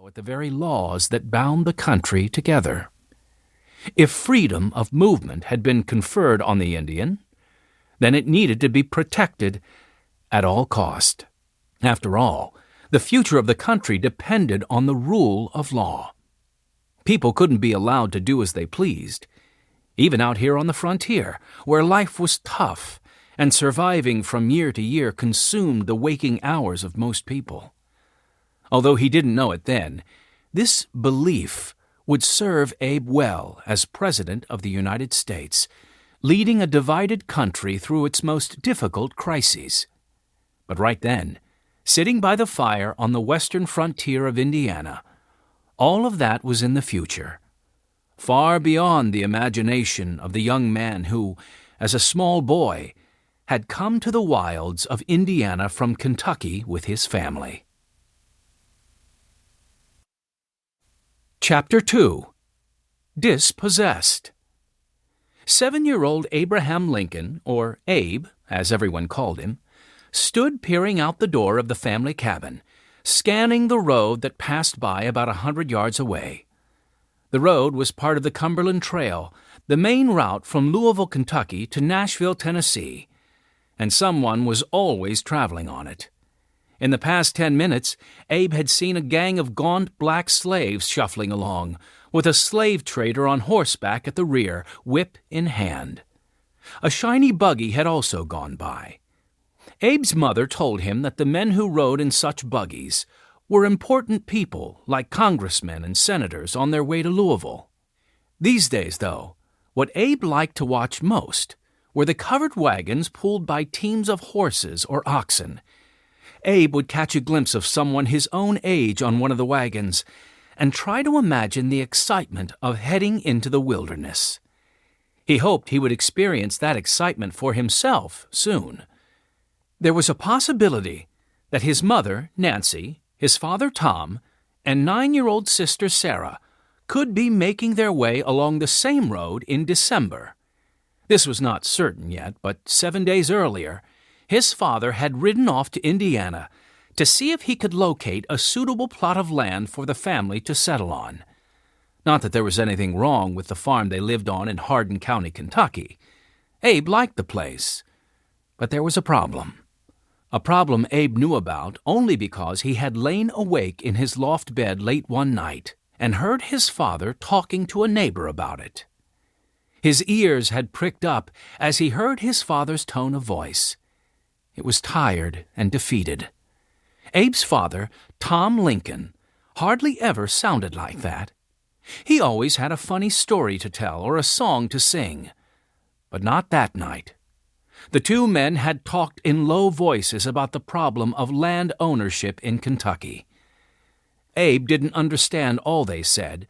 at the very laws that bound the country together. If freedom of movement had been conferred on the Indian, then it needed to be protected at all cost. After all, the future of the country depended on the rule of law. People couldn't be allowed to do as they pleased, even out here on the frontier, where life was tough and surviving from year to year consumed the waking hours of most people. Although he didn't know it then, this belief would serve Abe well as President of the United States, leading a divided country through its most difficult crises. But right then, sitting by the fire on the western frontier of Indiana, all of that was in the future, far beyond the imagination of the young man who, as a small boy, had come to the wilds of Indiana from Kentucky with his family. Chapter 2. Dispossessed. 7-year-old Abraham Lincoln, or Abe, as everyone called him, stood peering out the door of the family cabin, scanning the road that passed by about 100 yards away. The road was part of the Cumberland Trail, the main route from Louisville, Kentucky to Nashville, Tennessee, and someone was always traveling on it. In the past 10 minutes, Abe had seen a gang of gaunt black slaves shuffling along, with a slave trader on horseback at the rear, whip in hand. A shiny buggy had also gone by. Abe's mother told him that the men who rode in such buggies were important people like congressmen and senators on their way to Louisville. These days, though, what Abe liked to watch most were the covered wagons pulled by teams of horses or oxen. Abe would catch a glimpse of someone his own age on one of the wagons and try to imagine the excitement of heading into the wilderness. He hoped he would experience that excitement for himself soon. There was a possibility that his mother, Nancy, his father, Tom, and 9-year-old sister, Sarah, could be making their way along the same road in December. This was not certain yet, but 7 days earlier, his father had ridden off to Indiana to see if he could locate a suitable plot of land for the family to settle on. Not that there was anything wrong with the farm they lived on in Hardin County, Kentucky. Abe liked the place. But there was a problem. A problem Abe knew about only because he had lain awake in his loft bed late one night and heard his father talking to a neighbor about it. His ears had pricked up as he heard his father's tone of voice. It was tired and defeated. Abe's father, Tom Lincoln, hardly ever sounded like that. He always had a funny story to tell or a song to sing. But not that night. The two men had talked in low voices about the problem of land ownership in Kentucky. Abe didn't understand all they said,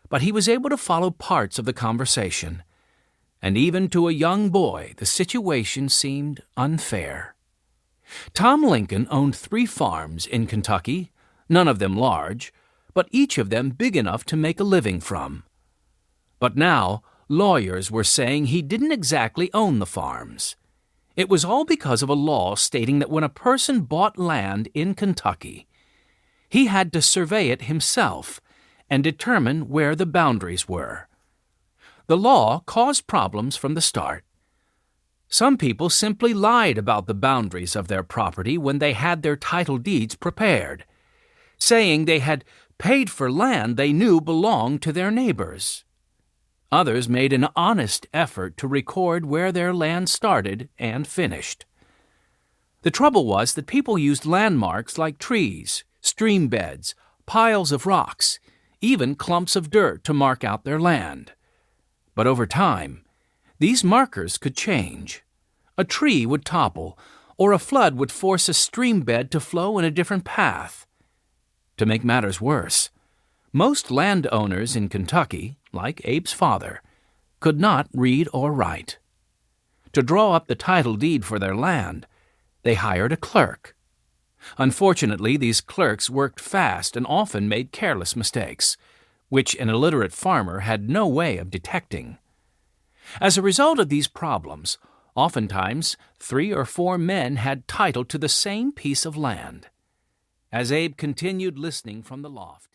but he was able to follow parts of the conversation. And even to a young boy, the situation seemed unfair. Tom Lincoln owned 3 farms in Kentucky, none of them large, but each of them big enough to make a living from. But now, lawyers were saying he didn't exactly own the farms. It was all because of a law stating that when a person bought land in Kentucky, he had to survey it himself and determine where the boundaries were. The law caused problems from the start. Some people simply lied about the boundaries of their property when they had their title deeds prepared, saying they had paid for land they knew belonged to their neighbors. Others made an honest effort to record where their land started and finished. The trouble was that people used landmarks like trees, stream beds, piles of rocks, even clumps of dirt to mark out their land. But over time, these markers could change. A tree would topple, or a flood would force a stream bed to flow in a different path. To make matters worse, most landowners in Kentucky, like Abe's father, could not read or write. To draw up the title deed for their land, they hired a clerk. Unfortunately, these clerks worked fast and often made careless mistakes, which an illiterate farmer had no way of detecting. As a result of these problems, oftentimes 3 or 4 men had title to the same piece of land. As Abe continued listening from the loft,